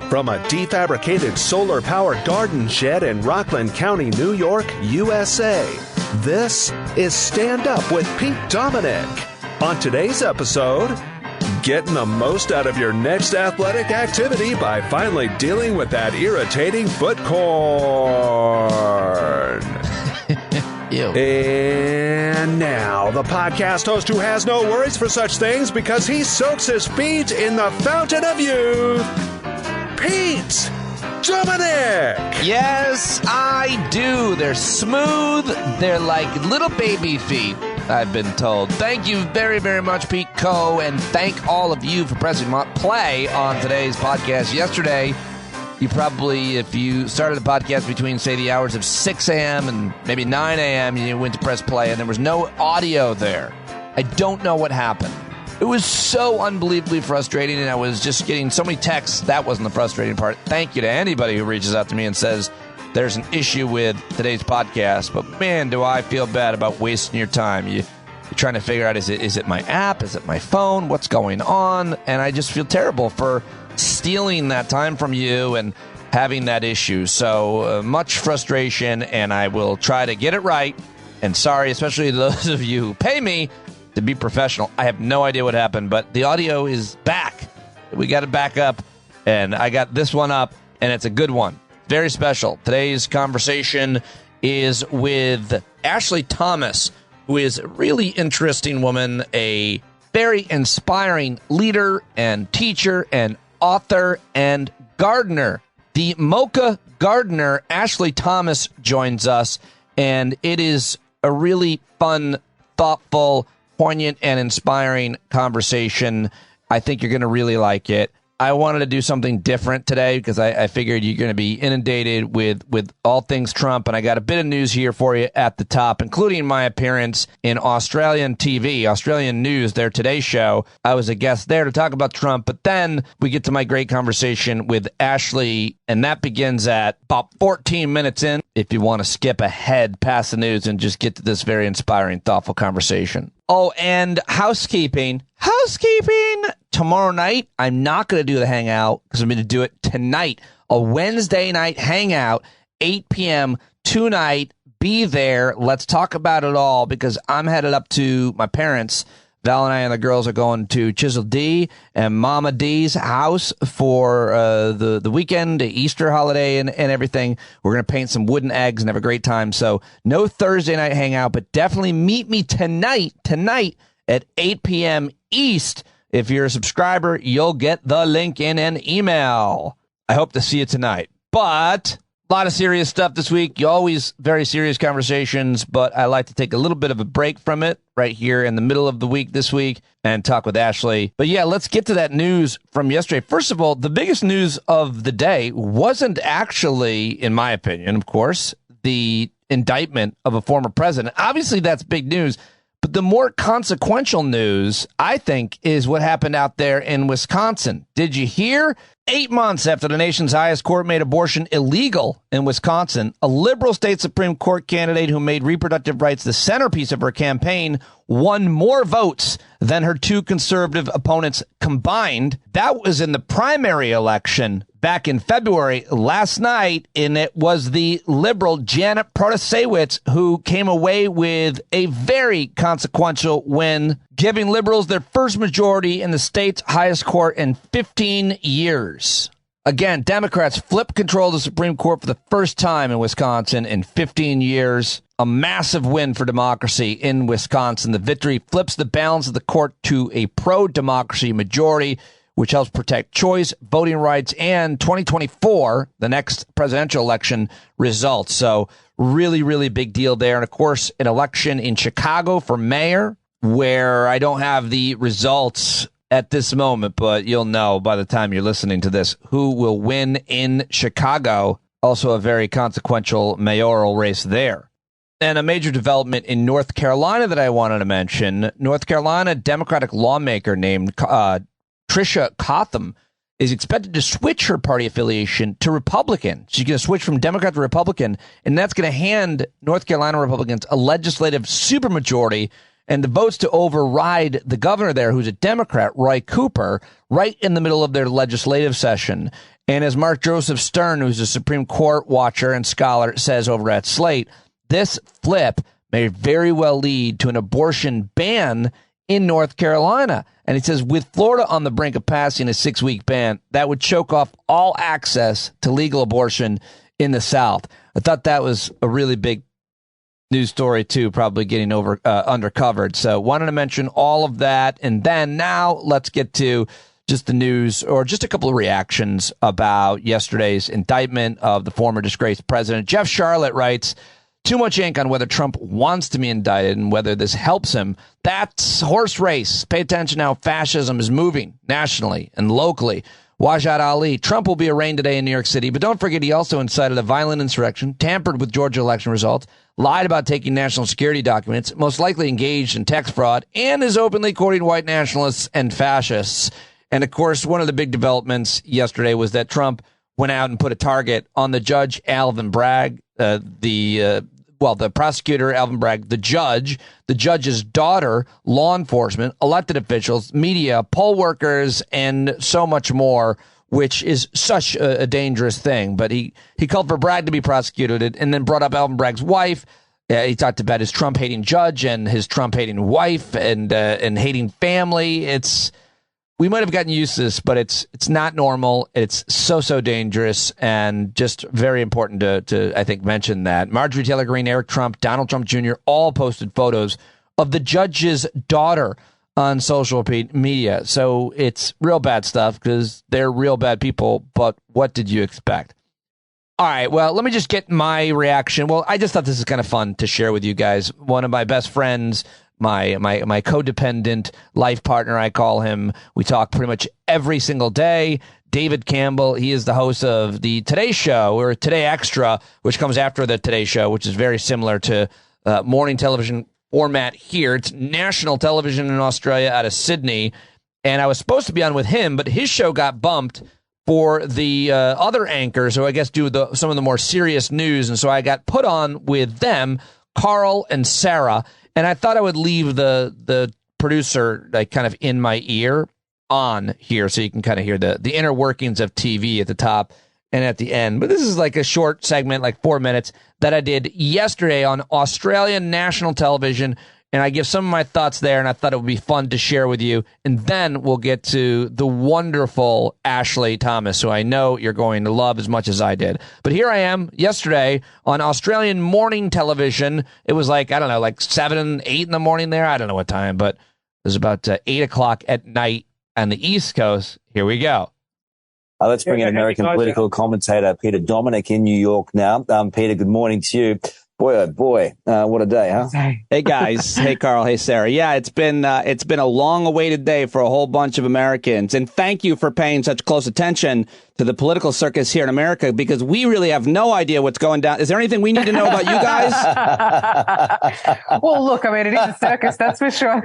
From a defabricated solar-powered garden shed in Rockland County, New York, USA, this is Stand Up with Pete Dominic. On today's episode, getting the most out of your next athletic activity by finally dealing with that irritating foot corn. Ew. And now, the podcast host who has no worries for such things because he soaks his feet in the fountain of youth, Pete Dominic. Yes, I do. They're smooth. They're like little baby feet, I've been told. Thank you very, very much, Pete Co. And thank all of you for pressing play on today's podcast. Yesterday, you probably, if you started the podcast between, say, the hours of 6 a.m. and maybe 9 a.m., you went to press play, and there was no audio there. I don't know what happened. It was so unbelievably frustrating, and I was just getting so many texts. That wasn't the frustrating part. Thank you to anybody who reaches out to me and says there's an issue with today's podcast. But, man, do I feel bad about wasting your time. You're trying to figure out, is it my app? Is it my phone? What's going on? And I just feel terrible for stealing that time from you and having that issue. So much frustration, and I will try to get it right. And sorry, especially to those of you who pay me to be professional. I have no idea what happened, but the audio is back. We got it back up, and I got this one up, and it's a good one. Very special. Today's conversation is with Ashlie Thomas, who is a really interesting woman, a very inspiring leader and teacher and author and gardener. The Mocha gardener, Ashlie Thomas, joins us, and it is a really fun, thoughtful, poignant, and inspiring conversation. I think you're going to really like it. I wanted to do something different today because I figured you're going to be inundated with all things Trump, and I got a bit of news here for you at the top, including my appearance in Australian TV, Australian News, their Today Show. I was a guest there to talk about Trump, but then we get to my great conversation with Ashlie, and that begins at about 14 minutes in, if you want to skip ahead past the news and just get to this very inspiring, thoughtful conversation. Oh, and housekeeping. Tomorrow night, I'm not going to do the hangout because I'm going to do it tonight. A Wednesday night hangout, 8 p.m. tonight. Be there. Let's talk about it all because I'm headed up to my parents. Val and I and the girls are going to Chisel D and Mama D's house for the weekend, the Easter holiday and everything. We're going to paint some wooden eggs and have a great time. So no Thursday night hangout, but definitely meet me tonight at 8 p.m. East. If you're a subscriber, you'll get the link in an email. I hope to see you tonight. But a lot of serious stuff this week. You always very serious conversations, but I like to take a little bit of a break from it right here in the middle of the week this week and talk with Ashlie. But yeah, let's get to that news from yesterday. First of all, the biggest news of the day wasn't actually, in my opinion, of course, the indictment of a former president. Obviously, that's big news. But the more consequential news, I think, is what happened out there in Wisconsin. Did you hear? 8 months after the nation's highest court made abortion illegal in Wisconsin, a liberal state Supreme Court candidate who made reproductive rights the centerpiece of her campaign won more votes than her two conservative opponents combined. That was in the primary election back in February last night, and it was the liberal Janet Protasewicz who came away with a very consequential win, giving liberals their first majority in the state's highest court in 15 years. Again, Democrats flipped control of the Supreme Court for the first time in Wisconsin in 15 years. A massive win for democracy in Wisconsin. The victory flips the balance of the court to a pro-democracy majority, which helps protect choice, voting rights, and 2024, the next presidential election results. So really, really big deal there. And, of course, an election in Chicago for mayor, where I don't have the results at this moment, but you'll know by the time you're listening to this who will win in Chicago. Also a very consequential mayoral race there. And a major development in North Carolina that I wanted to mention. North Carolina Democratic lawmaker named Tricia Cotham is expected to switch her party affiliation to Republican. She's going to switch from Democrat to Republican, and that's going to hand North Carolina Republicans a legislative supermajority and the votes to override the governor there, who's a Democrat, Roy Cooper, right in the middle of their legislative session. And as Mark Joseph Stern, who's a Supreme Court watcher and scholar, says over at Slate, this flip may very well lead to an abortion ban in North Carolina. And he says, with Florida on the brink of passing a 6-week ban, that would choke off all access to legal abortion in the South. I thought that was a really big news story, too, probably getting undercovered. So wanted to mention all of that. And then now let's get to just the news, or just a couple of reactions about yesterday's indictment of the former disgraced president. Jeff Charlotte writes, too much ink on whether Trump wants to be indicted and whether this helps him. That's horse race. Pay attention how fascism is moving nationally and locally. Wajad Ali, Trump will be arraigned today in New York City, but don't forget he also incited a violent insurrection, tampered with Georgia election results, lied about taking national security documents, most likely engaged in tax fraud, and is openly courting white nationalists and fascists. And, of course, one of the big developments yesterday was that Trump went out and put a target on the judge, Alvin Bragg, the prosecutor, Alvin Bragg, the judge's daughter, law enforcement, elected officials, media, poll workers, and so much more, which is such a dangerous thing. But he called for Bragg to be prosecuted and then brought up Alvin Bragg's wife. He talked about his Trump-hating judge and his Trump-hating wife and hating family. We might have gotten used to this, but it's not normal. It's so dangerous, and just very important to I think mention that. Marjorie Taylor Greene, Eric Trump, Donald Trump Jr. all posted photos of the judge's daughter on social media. So it's real bad stuff because they're real bad people. But what did you expect? All right, well, let me just get my reaction. Well, I just thought this is kind of fun to share with you guys. One of my best friends, my codependent life partner, I call him. We talk pretty much every single day. David Campbell, he is the host of the Today Show, or Today Extra, which comes after the Today Show, which is very similar to morning television format here. It's national television in Australia out of Sydney. And I was supposed to be on with him, but his show got bumped for the other anchors, who I guess do some of the more serious news. And so I got put on with them, Carl and Sarah. And I thought I would leave the producer like kind of in my ear on here so you can kind of hear the inner workings of TV at the top and at the end. But this is like a short segment, like 4 minutes, that I did yesterday on Australian national television. And I give some of my thoughts there, and I thought it would be fun to share with you. And then we'll get to the wonderful Ashlie Thomas, who I know you're going to love as much as I did. But here I am yesterday on Australian morning television. It was like, I don't know, like 7, 8 in the morning there. I don't know what time, but it was about 8 o'clock at night on the East Coast. Here we go. Let's bring in American political commentator Peter Dominic in New York now. Peter, good morning to you. Boy, oh boy, what a day, huh? Hey, guys. Hey, Carl. Hey, Sarah. Yeah, it's been a long-awaited day for a whole bunch of Americans. And thank you for paying such close attention to the political circus here in America, because we really have no idea what's going down. Is there anything we need to know about you guys? Well, look, I mean, it is a circus, that's for sure.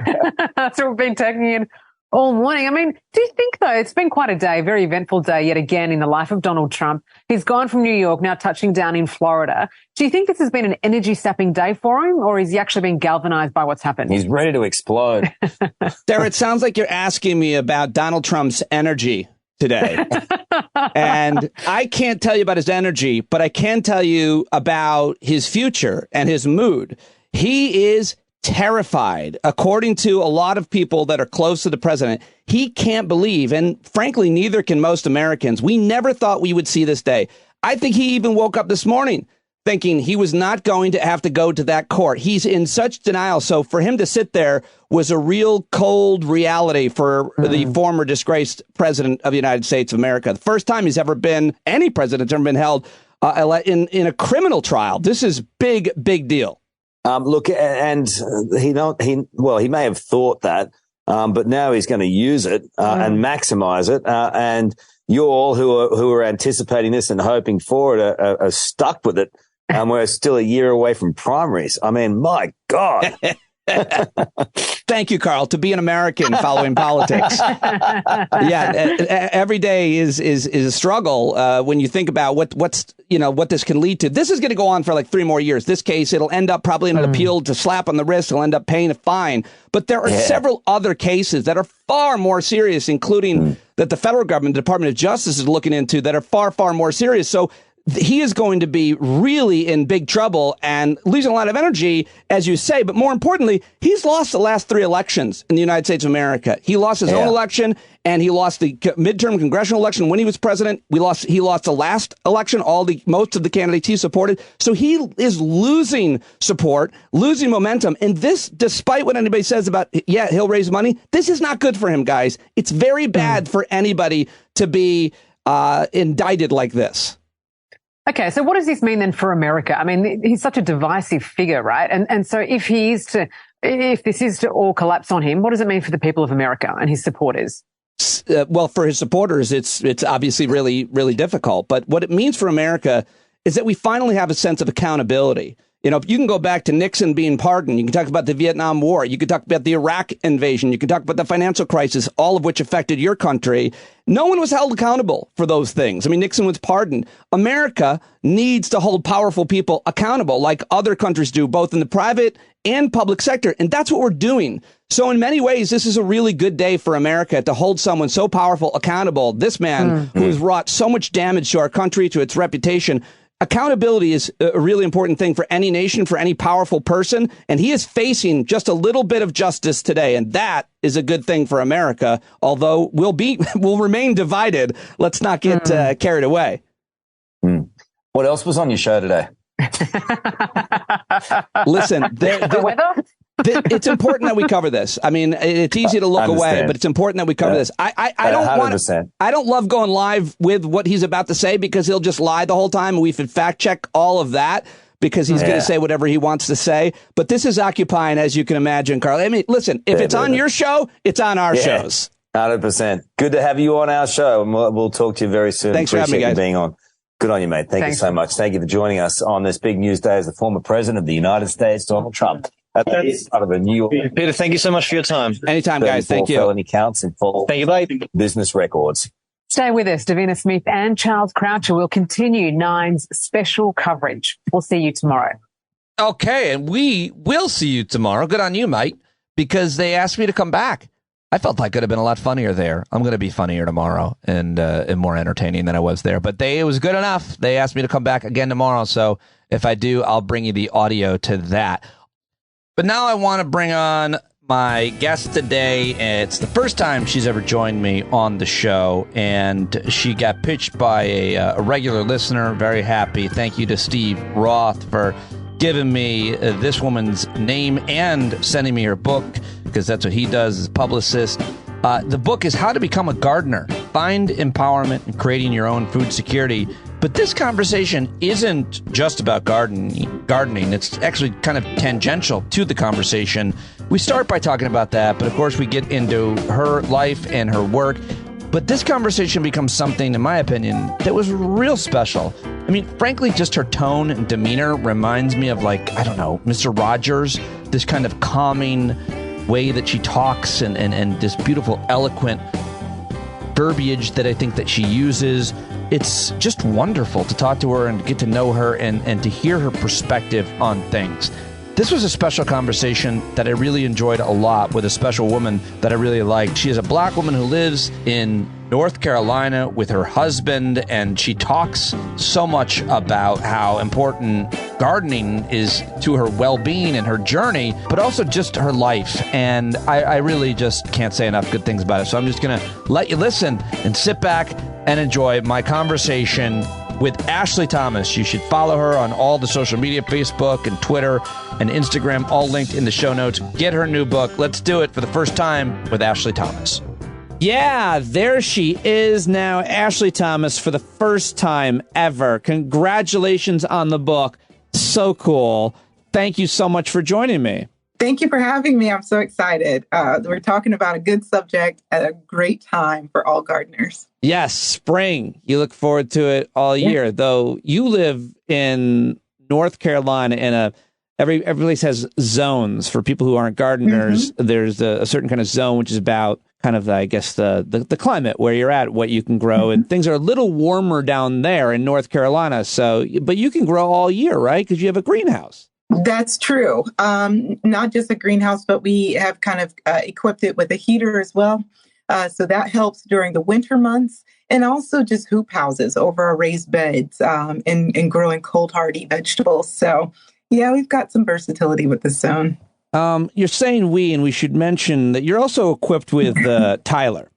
That's what we've been taking in all morning. I mean, do you think, though, it's been quite a day, very eventful day yet again in the life of Donald Trump. He's gone from New York, now touching down in Florida. Do you think this has been an energy-sapping day for him, or is he actually being galvanized by what's happened? He's ready to explode. Sarah, it sounds like you're asking me about Donald Trump's energy today. And I can't tell you about his energy, but I can tell you about his future and his mood. He is terrified. According to a lot of people that are close to the president, he can't believe, and frankly, neither can most Americans. We never thought we would see this day. I think he even woke up this morning thinking he was not going to have to go to that court. He's in such denial. So for him to sit there was a real cold reality for the former disgraced president of the United States of America. The first time he's ever been, any president's ever been held in a criminal trial. This is big deal. Look, and he may have thought that, but now he's going to use it and maximize it. And you all who are anticipating this and hoping for it are stuck with it. We're still a year away from primaries. I mean, my God, Thank you, Carl. To be an American following politics. Every day is a struggle when you think about what this can lead to. This is going to go on for like 3 more years. This case, it'll end up probably in an appeal to slap on the wrist. He'll end up paying a fine. But there are several other cases that are far more serious, including that the federal government, the Department of Justice is looking into that are far, far more serious. So he is going to be really in big trouble and losing a lot of energy, as you say. But more importantly, he's lost the last 3 elections in the United States of America. He lost his own election, and he lost the midterm congressional election when he was president. He lost the last election, most of the candidates he supported. So he is losing support, losing momentum. And this, despite what anybody says about, he'll raise money, this is not good for him, guys. It's very bad for anybody to be indicted like this. Okay, so what does this mean then for America? I mean, he's such a divisive figure, right? And so if this is to all collapse on him, what does it mean for the people of America and his supporters? Well, for his supporters, it's obviously really, really difficult. But what it means for America is that we finally have a sense of accountability. You know, you can go back to Nixon being pardoned. You can talk about the Vietnam War. You can talk about the Iraq invasion. You can talk about the financial crisis, all of which affected your country. No one was held accountable for those things. I mean, Nixon was pardoned. America needs to hold powerful people accountable like other countries do, both in the private and public sector. And that's what we're doing. So in many ways, this is a really good day for America to hold someone so powerful accountable. This man who has wrought so much damage to our country, to its reputation. Accountability is a really important thing for any nation, for any powerful person. And he is facing just a little bit of justice today. And that is a good thing for America, although we'll remain divided. Let's not get carried away. What else was on your show today? Listen, the weather? It's important that we cover this. I mean, it's easy to look away, but it's important that we cover this. I don't love going live with what he's about to say because he'll just lie the whole time. And we should fact check all of that because he's going to say whatever he wants to say. But this is occupying, as you can imagine, Carl. I mean, listen, if it's on your show, it's on our shows. 100%. Good to have you on our show. And we'll talk to you very soon. Thanks for having me, guys. Being on. Good on you, mate. Thank you so much. Thank you for joining us on this big news day as the former president of the United States, Donald Trump. Out of the New York. Peter, thank you so much for your time. Anytime, guys. Thank you. Felony counts in full. Thank you, babe. Business records. Stay with us. Davina Smith and Charles Croucher will continue Nine's special coverage. We'll see you tomorrow. Okay, and we will see you tomorrow. Good on you, mate, because they asked me to come back. I felt I could have been a lot funnier there. I'm going to be funnier tomorrow and more entertaining than I was there. But it was good enough. They asked me to come back again tomorrow. So if I do, I'll bring you the audio to that. But now I want to bring on my guest today. It's the first time she's ever joined me on the show, and she got pitched by a regular listener. Very happy. Thank you to Steve Roth for giving me this woman's name and sending me her book, because that's what he does as a publicist. The book is How to Become a Gardener. Find empowerment in creating your own food security. But this conversation isn't just about gardening. It's actually kind of tangential to the conversation. We start by talking about that, but of course we get into her life and her work. But this conversation becomes something, in my opinion, that was real special. I mean, frankly, just her tone and demeanor reminds me of, like, I don't know, Mr. Rogers, this kind of calming way that she talks and this beautiful, eloquent verbiage that I think that she uses. It's just wonderful to talk to her and get to know her and to hear her perspective on things. This was a special conversation that I really enjoyed a lot with a special woman that I really liked. She is a black woman who lives in North Carolina with her husband, and she talks so much about how important gardening is to her well-being and her journey, but also just her life. And I really just can't say enough good things about it. So I'm just going to let you listen and sit back and enjoy my conversation with Ashlie Thomas. You should follow her on all the social media, Facebook and Twitter and Instagram, all linked in the show notes. Get her new book. Let's do it for the first time with Ashlie Thomas. Yeah, there she is now, Ashlie Thomas, for the first time ever. Congratulations on the book. So cool. Thank you so much for joining me. Thank you for having me. I'm so excited. We're talking about a good subject at a great time for all gardeners. Yes, spring. You look forward to it all year, though you live in North Carolina in every place has zones for people who aren't gardeners. There's a certain kind of zone, which is about kind of, I guess, the climate where you're at, what you can grow. And things are a little warmer down there in North Carolina. So, but you can grow all year, right? Because you have a greenhouse. That's true. Not just a greenhouse, but we have kind of equipped it with a heater as well. So that helps during the winter months, and also just hoop houses over our raised beds and growing cold hardy vegetables. So yeah, we've got some versatility with this zone. You're saying we, and we should mention that you're also equipped with Tyler.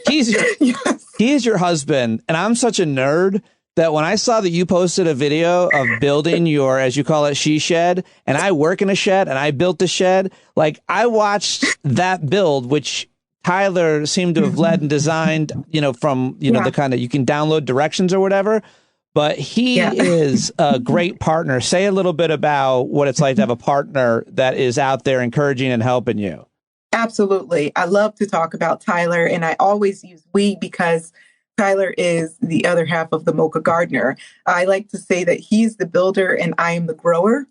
He's your husband, and I'm such a nerd that when I saw that you posted a video of building your, as you call it, she shed, and I work in a shed, and I built the shed, like I watched that build, which Tyler seemed to have led and designed, from, the kind of, you can download directions or whatever, but he is a great partner. Say a little bit about what it's like to have a partner that is out there encouraging and helping you. Absolutely. I love to talk about Tyler, and I always use we because Tyler is the other half of the Mocha gardener. I like to say that he's the builder and I am the grower.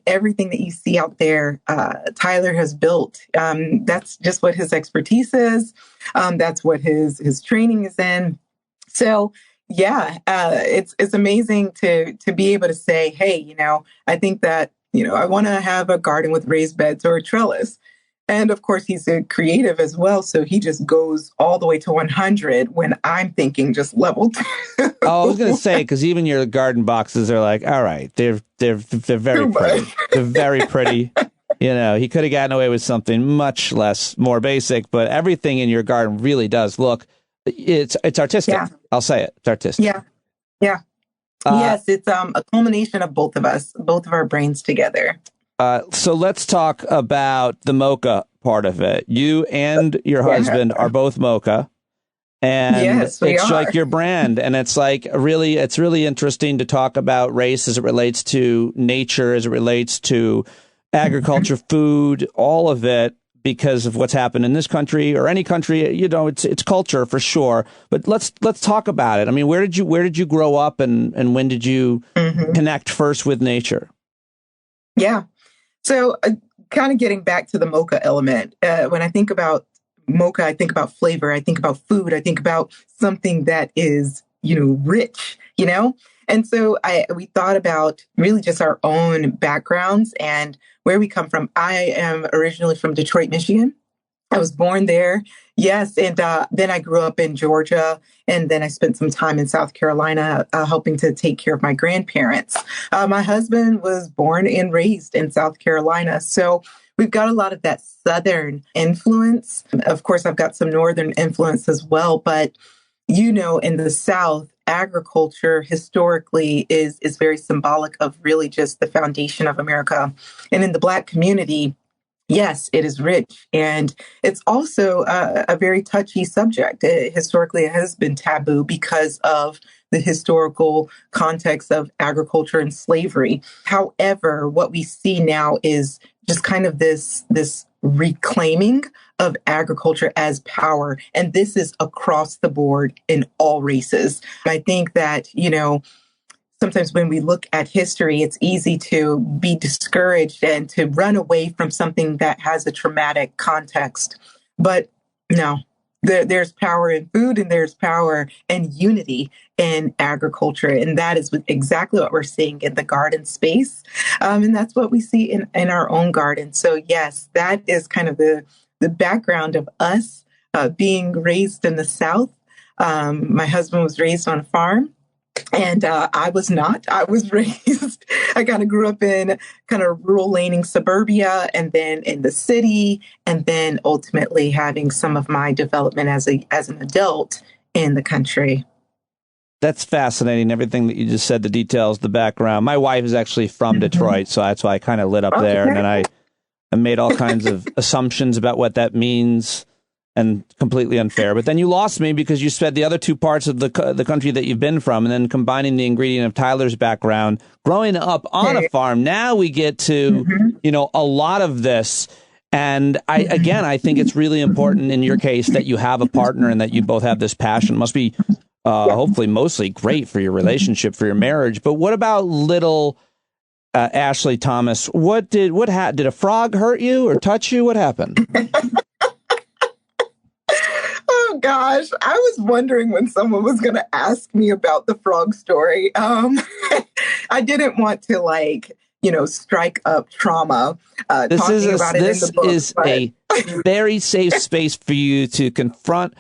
Everything that you see out there, Tyler has built. That's just what his expertise is. That's what his training is in. So yeah, it's amazing to be able to say, hey, I think that, I want to have a garden with raised beds or a trellis. And of course, he's a creative as well. So he just goes all the way to 100 when I'm thinking just level 2. Oh, I was going to say, because even your garden boxes are like, all right, they're very pretty. They're very pretty. He could have gotten away with something much more basic, but everything in your garden really does look, it's artistic. Yeah. I'll say it. It's artistic. Yeah. Yeah. Yes. It's a culmination of both of us, both of our brains together. So let's talk about the Mocha part of it. You and your husband are both Mocha, and yes, it's like your brand. And it's really interesting to talk about race as it relates to nature, as it relates to agriculture, food, all of it, because of what's happened in this country or any country. It's culture for sure. But let's talk about it. I mean, where did you grow up, and when did you connect first with nature? Yeah. So kind of getting back to the Mocha element, when I think about Mocha, I think about flavor, I think about food, I think about something that is, rich, And so we thought about really just our own backgrounds and where we come from. I am originally from Detroit, Michigan. I was born there. Yes. And then I grew up in Georgia. And then I spent some time in South Carolina helping to take care of my grandparents. My husband was born and raised in South Carolina. So we've got a lot of that Southern influence. Of course, I've got some Northern influence as well. But, in the South, agriculture historically is very symbolic of really just the foundation of America. And in the Black community, yes, it is rich. And it's also a very touchy subject. Historically, it has been taboo because of the historical context of agriculture and slavery. However, what we see now is just kind of this reclaiming of agriculture as power. And this is across the board in all races. I think that, sometimes when we look at history, it's easy to be discouraged and to run away from something that has a traumatic context. But no, there's power in food and there's power and unity in agriculture. And that is exactly what we're seeing in the garden space. And that's what we see in our own garden. So yes, that is kind of the background of us being raised in the South. My husband was raised on a farm. And I was not. I was raised, I kind of grew up in kind of rural laning suburbia and then in the city, and then ultimately having some of my development as an adult in the country. That's fascinating. Everything that you just said, the details, the background. My wife is actually from Detroit, so that's why I kind of lit up there. And then I made all kinds of assumptions about what that means. And completely unfair. But then you lost me because you said the other two parts of the country that you've been from, and then combining the ingredient of Tyler's background, growing up on a farm. Now we get to, a lot of this. And I think it's really important in your case that you have a partner and that you both have this passion. It must be hopefully mostly great for your relationship, for your marriage. But what about little Ashlie Thomas, did a frog hurt you or touch you? What happened? Oh gosh, I was wondering when someone was going to ask me about the frog story. I didn't want to strike up trauma. Talking about it in the book. This is a very safe space for you to confront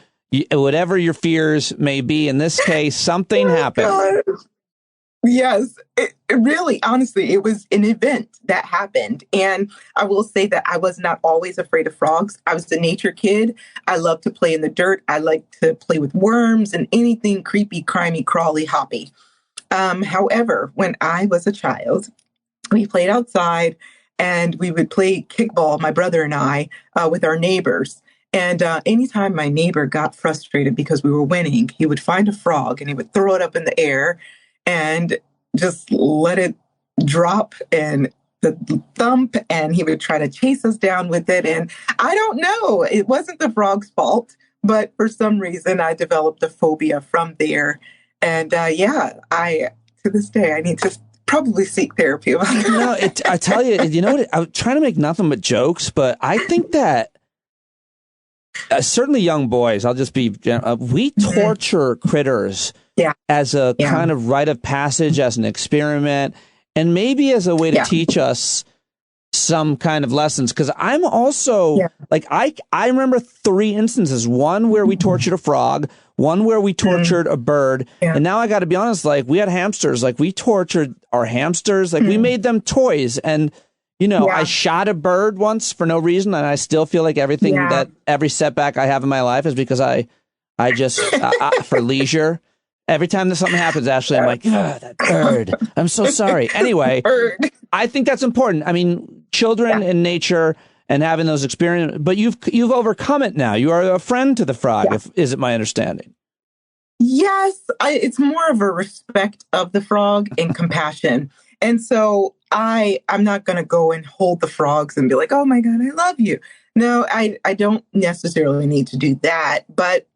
whatever your fears may be. In this case, something happened. Gosh. Yes, it really, honestly, it was an event that happened. And I will say that I was not always afraid of frogs. I was a nature kid. I loved to play in the dirt. I liked to play with worms and anything creepy, crimey, crawly, hoppy. However, when I was a child, we played outside and we would play kickball, my brother and I, with our neighbors. And anytime my neighbor got frustrated because we were winning, he would find a frog and he would throw it up in the air and just let it drop and the thump, and he would try to chase us down with it. And I don't know, it wasn't the frog's fault, but for some reason I developed a phobia from there. And to this day, I need to probably seek therapy about that. I tell you, I'm trying to make nothing but jokes, but I think that certainly young boys, I'll just be, we torture critters as a kind of rite of passage, as an experiment, and maybe as a way to teach us some kind of lessons. Because I'm also I remember 3 instances: one where we tortured a frog, one where we tortured a bird, and now I got to be honest, we had hamsters. We tortured our hamsters. We made them toys, and I shot a bird once for no reason, and I still feel like every setback I have in my life is because I just for leisure. Every time that something happens, Ashlie, I'm like, that bird. I'm so sorry. Anyway, I think that's important. I mean, children in nature and having those experiences, but you've overcome it now. You are a friend to the frog, is it my understanding? Yes, it's more of a respect of the frog and compassion. And so I'm not going to go and hold the frogs and be like, oh my God, I love you. No, I don't necessarily need to do that, but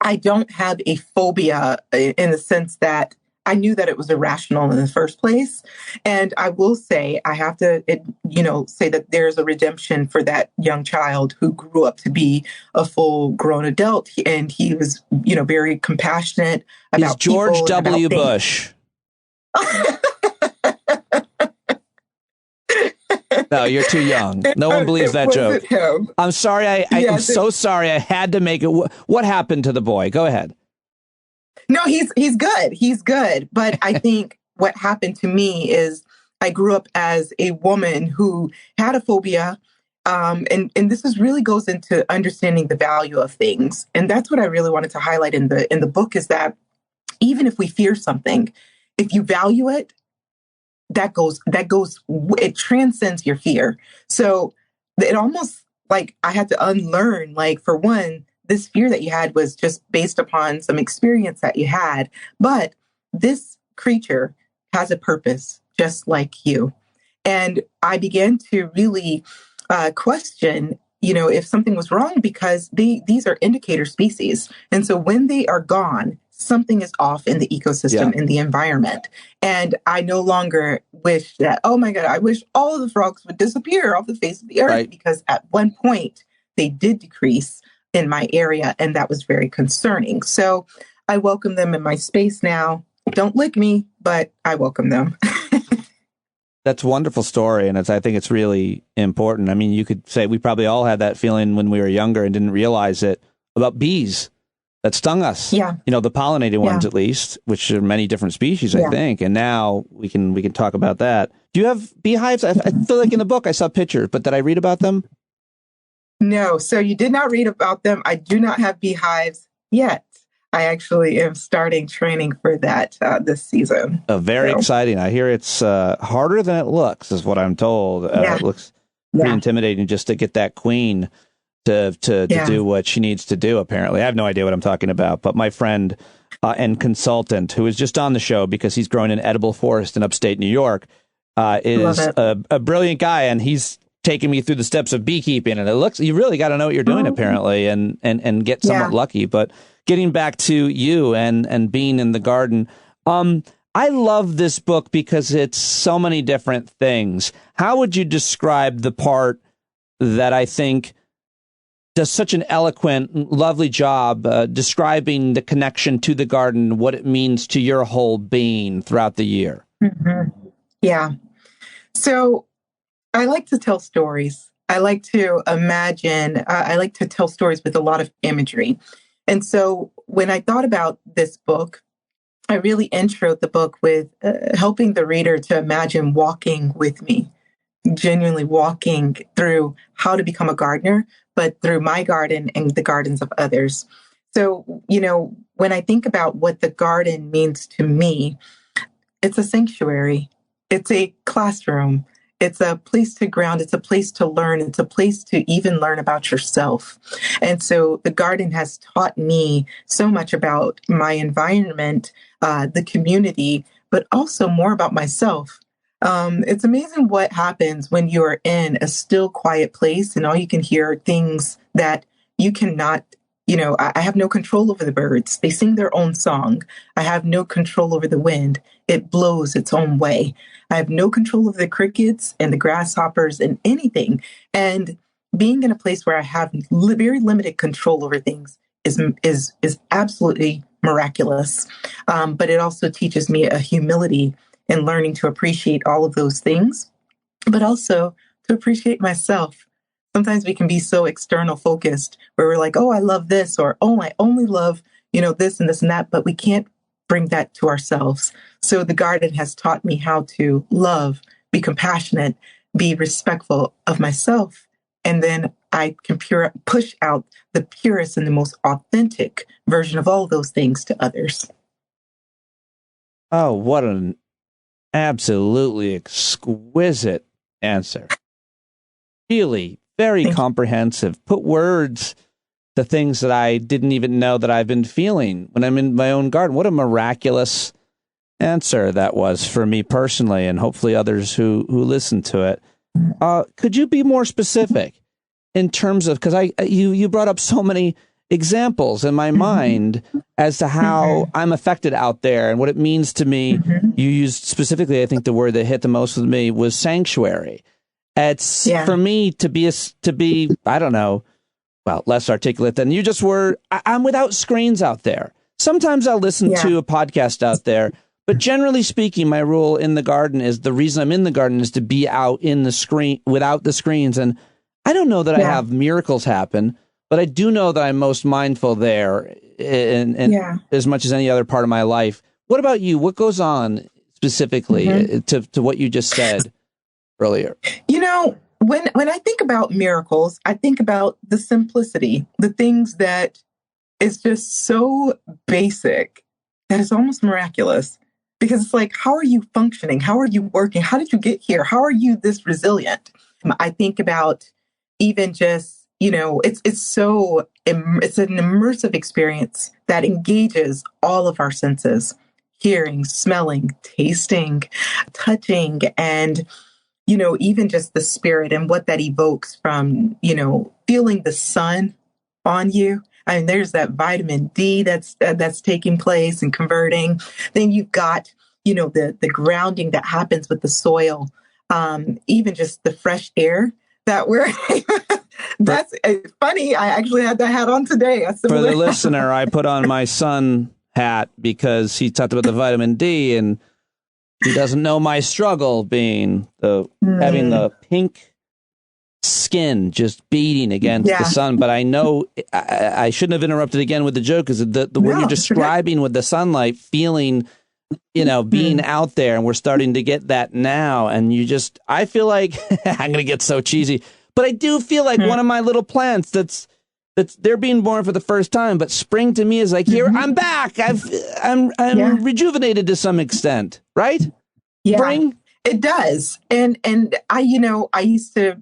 I don't have a phobia in the sense that I knew that it was irrational in the first place. And I will say, I have to, say that there's a redemption for that young child who grew up to be a full grown adult. And he was, very compassionate about He's George people, W. Bush. No, you're too young. No one believes that joke. Him. I'm sorry. I'm so sorry. I had to make it. What happened to the boy? Go ahead. No, he's good. He's good. But I think what happened to me is I grew up as a woman who had a phobia. And this really goes into understanding the value of things. And that's what I really wanted to highlight in the book, is that even if we fear something, if you value it, it transcends your fear. So it almost I had to unlearn, for one, this fear that you had was just based upon some experience that you had. But this creature has a purpose just like you. And I began to really question, if something was wrong, because these are indicator species. And so when they are gone, something is off in the ecosystem, in the environment. And I no longer wish that, oh my God, I wish all of the frogs would disappear off the face of the earth, because at one point they did decrease in my area, and that was very concerning. So I welcome them in my space now. Don't lick me, but I welcome them. That's a wonderful story, and I think it's really important. I mean, you could say we probably all had that feeling when we were younger and didn't realize it about bees that stung us. Yeah. The pollinated ones, at least, which are many different species, I think. And now we can talk about that. Do you have beehives? I feel like in the book I saw pictures, but did I read about them? No. So you did not read about them. I do not have beehives yet. I actually am starting training for that this season. Very exciting. I hear it's harder than it looks, is what I'm told. It looks pretty intimidating just to get that queen to do what she needs to do, apparently. I have no idea what I'm talking about, but my friend and consultant, who is just on the show because he's growing an edible forest in upstate New York, is a brilliant guy, and he's taking me through the steps of beekeeping, and it looks, you really got to know what you're doing, apparently, and get somewhat lucky. But getting back to you and being in the garden, I love this book because it's so many different things. How would you describe the part that I think does such an eloquent, lovely job describing the connection to the garden, what it means to your whole being throughout the year? Mm-hmm. Yeah. So I like to tell stories. I like to imagine, I like to tell stories with a lot of imagery. And so when I thought about this book, I really introed the book with helping the reader to imagine walking with me, genuinely walking through how to become a gardener, but through my garden and the gardens of others. So, when I think about what the garden means to me, it's a sanctuary. It's a classroom. It's a place to ground. It's a place to learn. It's a place to even learn about yourself. And so the garden has taught me so much about my environment, the community, but also more about myself. It's amazing what happens when you are in a still, quiet place and all you can hear are things that you cannot. I have no control over the birds. They sing their own song. I have no control over the wind. It blows its own way. I have no control over the crickets and the grasshoppers and anything. And being in a place where I have very limited control over things is absolutely miraculous. But it also teaches me a humility in learning to appreciate all of those things, but also to appreciate myself. Sometimes we can be so external focused where we're like, oh, I love this, or, oh, I only love, this and this and that, but we can't bring that to ourselves. So the garden has taught me how to love, be compassionate, be respectful of myself. And then I can push out the purest and the most authentic version of all of those things to others. Oh, what an absolutely exquisite answer. Really very comprehensive. Put words to things that I didn't even know that I've been feeling when I'm in my own garden. What a miraculous answer that was for me personally, and hopefully others who listen to it. Could you be more specific in terms of, because you brought up so many examples in my mind as to how I'm affected out there and what it means to me. You used specifically, I think the word that hit the most with me was sanctuary. It's for me to be, I don't know, well, less articulate than you just were. I'm without screens out there. Sometimes I'll listen to a podcast out there, but generally speaking, my rule in the garden is the reason I'm in the garden is to be out in the screen without the screens. And I don't know that I have miracles happen, but I do know that I'm most mindful there and as much as any other part of my life. What about you? What goes on specifically to what you just said earlier? When I think about miracles, I think about the simplicity, the things that is just so basic that is almost miraculous. Because it's like, how are you functioning? How are you working? How did you get here? How are you this resilient? I think about even just, it's an immersive experience that engages all of our senses: hearing, smelling, tasting, touching, and even just the spirit and what that evokes from, feeling the sun on you. I mean, there's that vitamin D that's taking place and converting. Then you've got, the grounding that happens with the soil, even just the fresh air that we're. That's funny. I actually had that hat on today. For the listener, I put on my sun hat because he talked about the vitamin D, and he doesn't know my struggle being having the pink skin just beating against the sun. But I know I shouldn't have interrupted again with the joke, because what you're describing with the sunlight, feeling, being out there, and we're starting to get that now. And I feel like I'm going to get so cheesy, but I do feel like one of my little plants that's they're being born for the first time. But spring to me is like, here, I'm back. I'm rejuvenated to some extent, right? Yeah, Spring? It does. And I used to,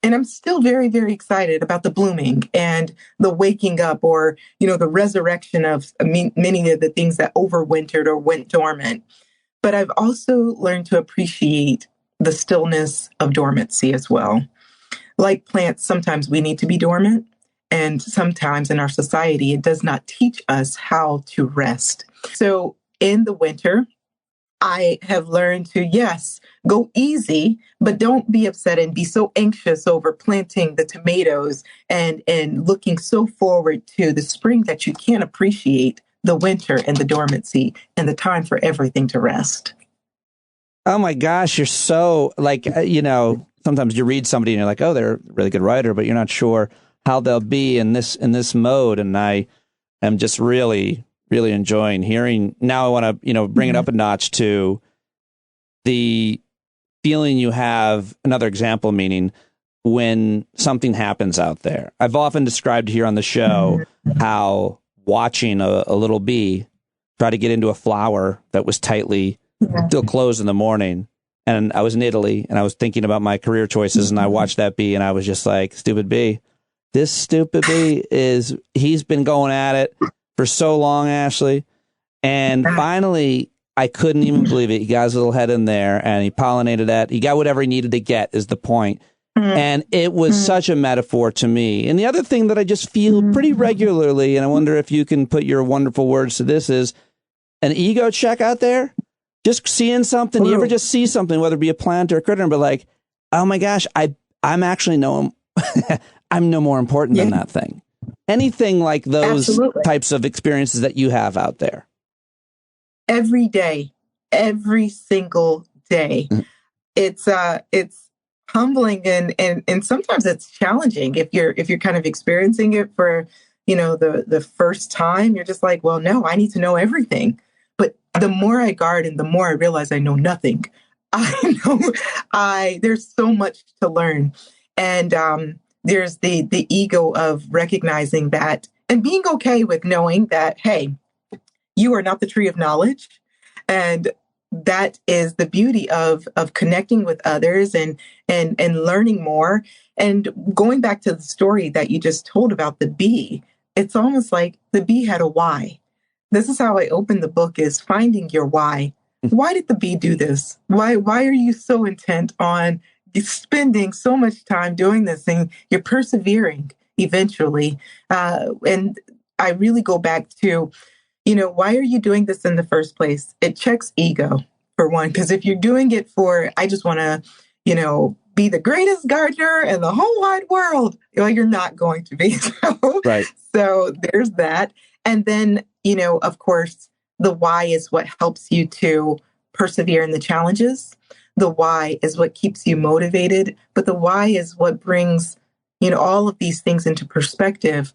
and I'm still very, very excited about the blooming and the waking up, or, the resurrection of many of the things that overwintered or went dormant. But I've also learned to appreciate the stillness of dormancy as well. Like plants, sometimes we need to be dormant. And sometimes in our society, it does not teach us how to rest. So in the winter, I have learned to, yes, go easy, but don't be upset and be so anxious over planting the tomatoes and looking so forward to the spring that you can't appreciate the winter and the dormancy and the time for everything to rest. Oh my gosh, you're so like, sometimes you read somebody and you're like, oh, they're a really good writer, but you're not sure how they'll be in this mode. And I am just really, really enjoying hearing. Now I want to, bring it up a notch to the feeling you have. Another example, meaning when something happens out there. I've often described here on the show how watching a little bee try to get into a flower that was tightly still closed in the morning. And I was in Italy and I was thinking about my career choices and I watched that bee and I was just like, stupid bee. This stupid bee he's been going at it for so long, Ashlie. And finally, I couldn't even believe it. He got his little head in there and he pollinated that. He got whatever he needed to get is the point. And it was such a metaphor to me. And the other thing that I just feel pretty regularly, and I wonder if you can put your wonderful words to this, is an ego check out there. Just seeing something, you ever just see something, whether it be a plant or a critter, but like, oh my gosh, I'm actually I'm no more important than that thing. Anything like those types of experiences that you have out there? Every day, every single day. It's humbling and sometimes it's challenging if you're kind of experiencing it for, the first time. You're just like, well, no, I need to know everything. But the more I garden, the more I realize I know nothing. There's so much to learn. And there's the ego of recognizing that and being okay with knowing that, hey, you are not the tree of knowledge. And that is the beauty of connecting with others and learning more. And going back to the story that you just told about the bee, it's almost like the bee had a why. This is how I open the book, is finding your why. Why did the bee do this? Why are you so intent on spending so much time doing this thing? You're persevering eventually. And I really go back to, why are you doing this in the first place? It checks ego, for one, because if you're doing it for, I just want to, be the greatest gardener in the whole wide world, you're not going to be. Right. So there's that. And then, of course, the why is what helps you to persevere in the challenges. The why is what keeps you motivated. But the why is what brings, all of these things into perspective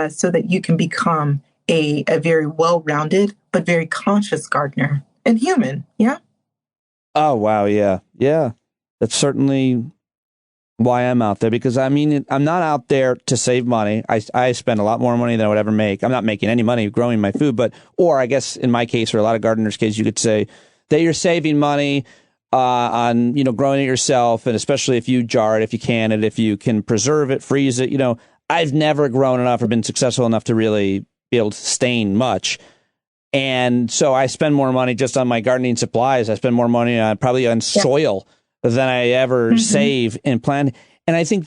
so that you can become a very well-rounded, but very conscious gardener and human. Yeah. Oh, wow. Yeah. Yeah. That's certainly why I'm out there, because I'm not out there to save money. I spend a lot more money than I would ever make. I'm not making any money growing my food, or I guess in my case, or a lot of gardeners' case, you could say that you're saving money on, growing it yourself. And especially if you jar it, if you can it, if you can preserve it, freeze it. I've never grown enough or been successful enough to really be able to sustain much. And so I spend more money just on my gardening supplies. I spend more money probably on soil than I ever save in plant. And I think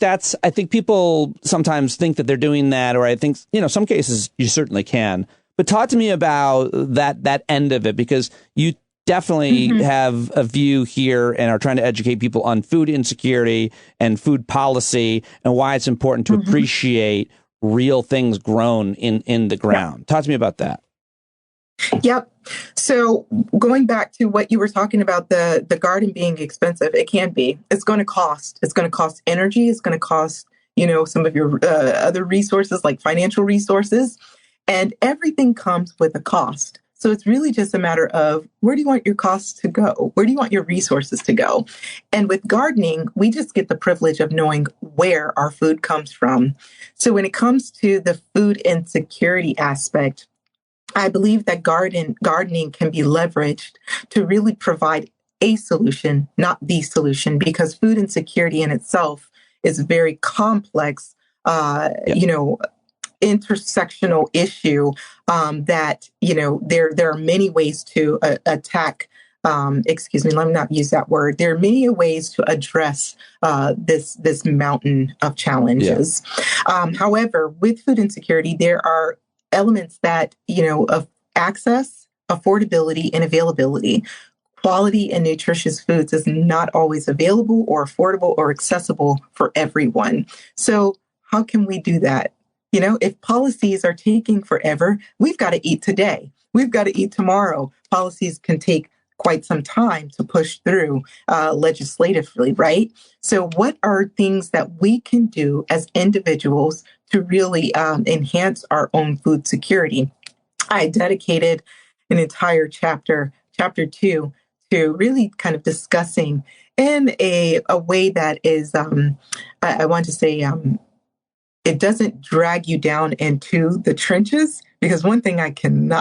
people sometimes think that they're doing that, or I think, some cases you certainly can. But talk to me about that end of it, because you definitely have a view here and are trying to educate people on food insecurity and food policy and why it's important to appreciate real things grown in the ground. Talk to me about that. Yep. So going back to what you were talking about, the garden being expensive, it can be. It's going to cost. It's going to cost energy. It's going to cost, some of your other resources like financial resources. And everything comes with a cost. So it's really just a matter of, where do you want your costs to go? Where do you want your resources to go? And with gardening, we just get the privilege of knowing where our food comes from. So when it comes to the food insecurity aspect, I believe that gardening can be leveraged to really provide a solution, not the solution, because food insecurity in itself is a very complex, intersectional issue that, there are many ways to attack. Excuse me, let me not use that word. There are many ways to address this mountain of challenges. However, with food insecurity, there are elements that, of access, affordability, and availability. quality and nutritious foods is not always available or affordable or accessible for everyone. So how can we do that? You know, if policies are taking forever, we've got to eat today. We've got to eat tomorrow. Policies can take quite some time to push through legislatively, right? So what are things that we can do as individuals to really enhance our own food security? I dedicated an entire chapter 2, to really kind of discussing in a way that is, I want to say, it doesn't drag you down into the trenches, because one thing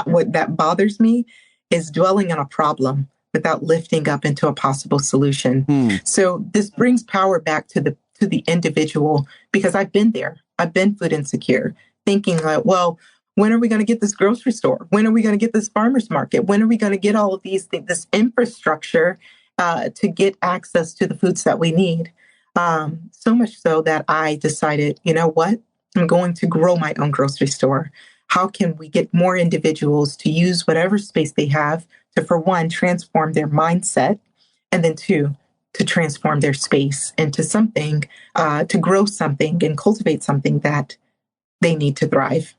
what that bothers me is dwelling on a problem without lifting up into a possible solution. So this brings power back to the individual, because I've been there. I've been food insecure, thinking like, well, when are we going to get this grocery store? When are we going to get this farmer's market? When are we going to get all of these things, this infrastructure to get access to the foods that we need? So much so that I decided, you know what? I'm going to grow my own grocery store. How can we get more individuals to use whatever space they have to, for one, transform their mindset, and then two, to transform their space into something, to grow something and cultivate something that they need to thrive.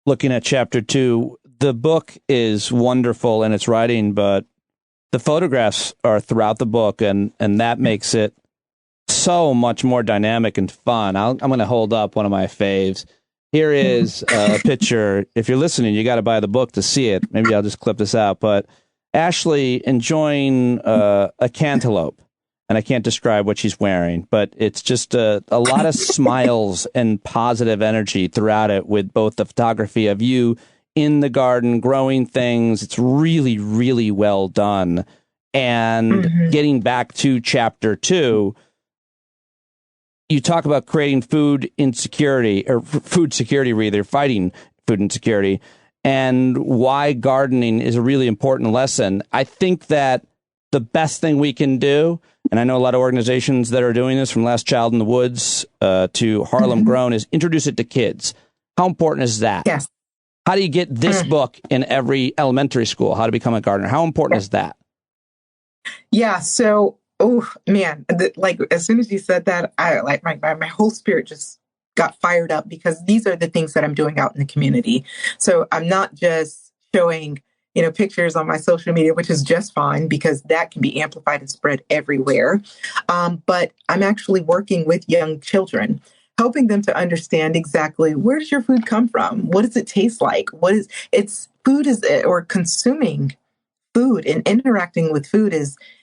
Looking at chapter 2, the book is wonderful in its writing, but the photographs are throughout the book, and that makes it so much more dynamic and fun. I'm going to hold up one of my faves. Here is a picture. If you're listening, you got to buy the book to see it. Maybe I'll just clip this out. But Ashlie enjoying a cantaloupe, and I can't describe what she's wearing, but it's just a lot of smiles and positive energy throughout it, with both the photography of you in the garden growing things. It's really, really well done. And getting back to chapter 2, you talk about creating food insecurity, or food security, rather, fighting food insecurity, and why gardening is a really important lesson. I think that the best thing we can do, and I know a lot of organizations that are doing this, from Last Child in the Woods to Homegrown, is introduce it to kids. How important is that? Yes. How do you get this book in every elementary school? How to become a gardener? How important is that? Yeah. So, oh man, like as soon as you said that, I like my whole spirit just got fired up, because these are the things that I'm doing out in the community. So I'm not just showing, pictures on my social media, which is just fine, because that can be amplified and spread everywhere. But I'm actually working with young children, helping them to understand exactly, where does your food come from? What does it taste like? Or consuming food and interacting with food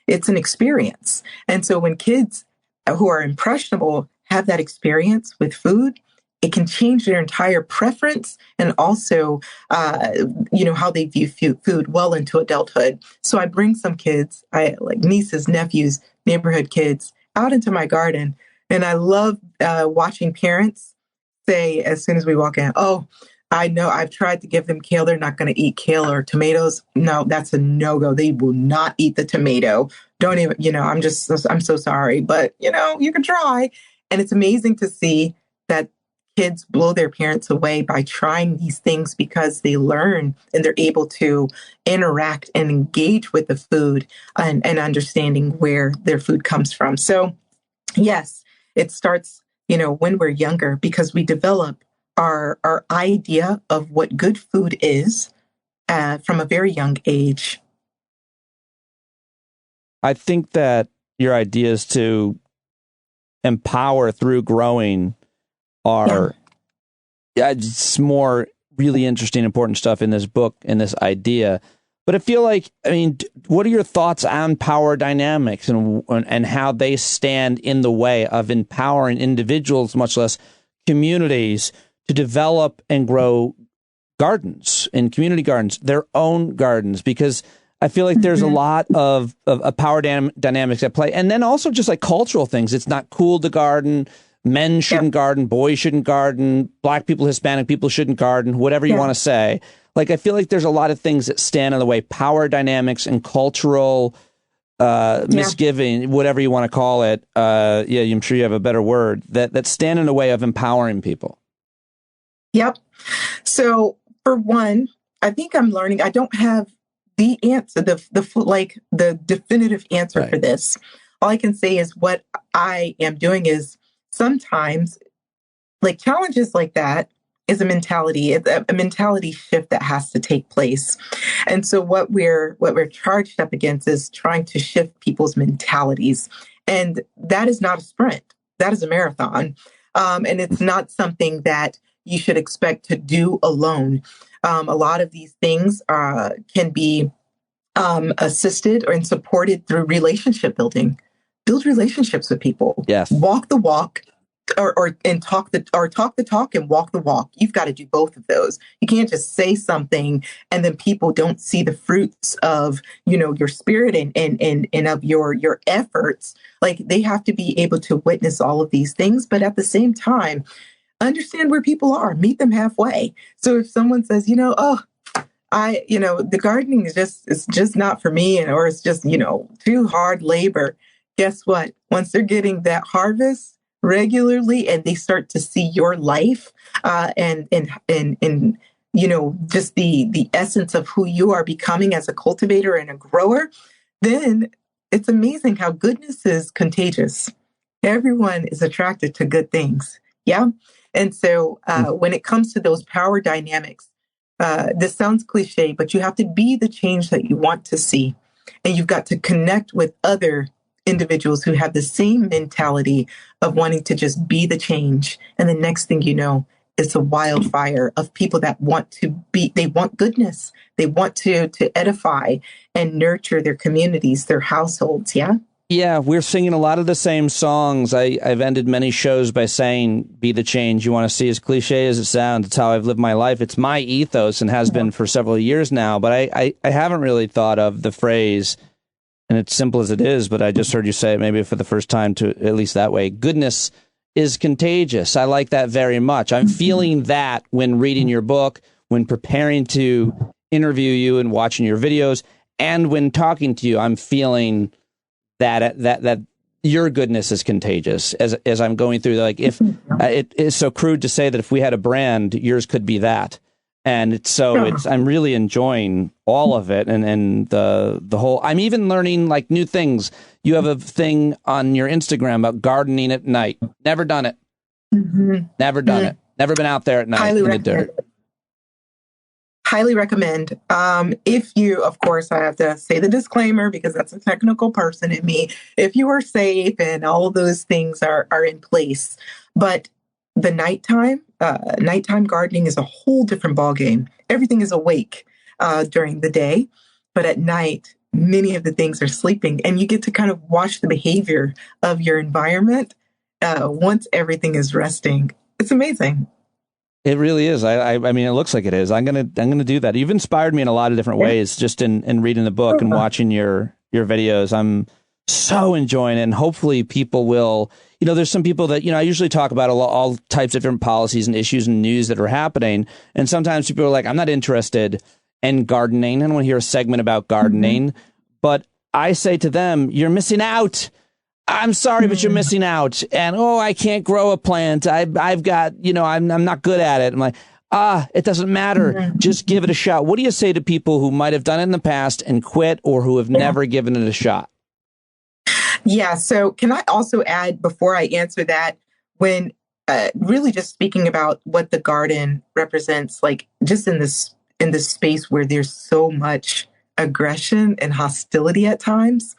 it's an experience. And so when kids who are impressionable have that experience with food, it can change their entire preference, and also, how they view food well into adulthood. So I bring some kids, like nieces, nephews, neighborhood kids, out into my garden. And I love watching parents say, as soon as we walk in, oh, I know I've tried to give them kale. They're not going to eat kale or tomatoes. No, that's a no-go. They will not eat the tomato. Don't even, I'm so sorry, but you can try. And it's amazing to see that kids blow their parents away by trying these things, because they learn and they're able to interact and engage with the food, and understanding where their food comes from. So yes, it starts, when we're younger, because we develop our idea of what good food is from a very young age. I think that your ideas to empower through growing are it's more really interesting, important stuff in this book and this idea. But I feel like, what are your thoughts on power dynamics and how they stand in the way of empowering individuals, much less communities, to develop and grow gardens and community gardens, their own gardens? Because I feel like there's a lot of power dynamics at play. And then also just like cultural things. It's not cool to garden. Men shouldn't garden. Boys shouldn't garden. Black people, Hispanic people shouldn't garden. Whatever you want to say. Like, I feel like there's a lot of things that stand in the way. Power dynamics and cultural misgiving, whatever you want to call it. I'm sure you have a better word that stand in the way of empowering people. Yep. So for one, I think I'm learning. I don't have the answer, the definitive answer for this. All I can say is what I am doing is sometimes like challenges like that is a mentality. It's a mentality shift that has to take place. And so what we're charged up against is trying to shift people's mentalities. And that is not a sprint. That is a marathon. And it's not something that you should expect to do alone. A lot of these things can be assisted or supported through relationship building. Build relationships with people. Yes. Walk the walk. Or talk the talk and walk the walk. You've got to do both of those. You can't just say something and then people don't see the fruits of, your spirit and of your efforts. Like they have to be able to witness all of these things, but at the same time, understand where people are, meet them halfway. So if someone says, the gardening is just not for me, or it's just, too hard labor. Guess what? Once they're getting that harvest regularly and they start to see your life and just the essence of who you are becoming as a cultivator and a grower, then it's amazing how goodness is contagious. Everyone is attracted to good things. Yeah. And so when it comes to those power dynamics, this sounds cliche, but you have to be the change that you want to see. And you've got to connect with other individuals who have the same mentality of wanting to just be the change. And the next thing you know, it's a wildfire of people that they want goodness. They want to edify and nurture their communities, their households. Yeah. Yeah, we're singing a lot of the same songs. I've ended many shows by saying, be the change you want to see. As cliche as it sounds, it's how I've lived my life. It's my ethos and has been for several years now. But I haven't really thought of the phrase, and it's simple as it is, but I just heard you say it maybe for the first time, to at least that way. Goodness is contagious. I like that very much. I'm feeling that when reading your book, when preparing to interview you and watching your videos, and when talking to you. I'm feeling that your goodness is contagious as I'm going through. Like, if it is so crude to say that if we had a brand, yours could be that. And I'm really enjoying all of it, and the whole. I'm even learning like new things. You have a thing on your Instagram about gardening at night. Never done it. Never done it. Never been out there at night in the dirt. Highly recommend. If you, of course, I have to say the disclaimer because that's a technical person in me. If you are safe and all of those things are in place, but the nighttime gardening is a whole different ballgame. Everything is awake during the day, but at night, many of the things are sleeping, and you get to kind of watch the behavior of your environment once everything is resting. It's amazing. It really is. I mean, it looks like it is. I'm gonna do that. You've inspired me in a lot of different ways, just in reading the book and watching your videos. I'm so enjoying it, and hopefully people will. There's some people that, I usually talk about all types of different policies and issues and news that are happening. And sometimes people are like, I'm not interested in gardening. I don't want to hear a segment about gardening. But I say to them, you're missing out. I'm sorry, but you're missing out. And, I can't grow a plant. I've got, I'm not good at it. I'm like, it doesn't matter. Just give it a shot. What do you say to people who might have done it in the past and quit, or who have never given it a shot? Yeah. So can I also add, before I answer that, when really just speaking about what the garden represents, like just in this space where there's so much aggression and hostility at times,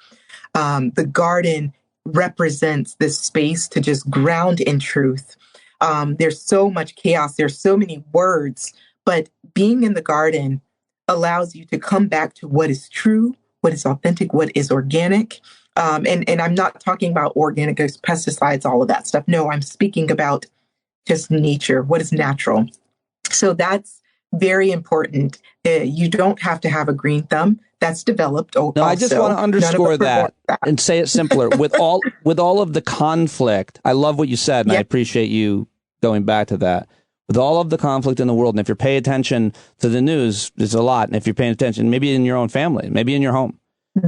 the garden represents this space to just ground in truth. There's so much chaos. There's so many words, but being in the garden allows you to come back to what is true, what is authentic, what is organic. And I'm not talking about organic pesticides, all of that stuff. No, I'm speaking about just nature, what is natural. So that's very important. You don't have to have a green thumb. That's developed. No, I just want to underscore that and say it simpler. With all of the conflict, I love what you said, and I appreciate you going back to that. With all of the conflict in the world, and if you're paying attention to the news, there's a lot. And if you're paying attention, maybe in your own family, maybe in your home, you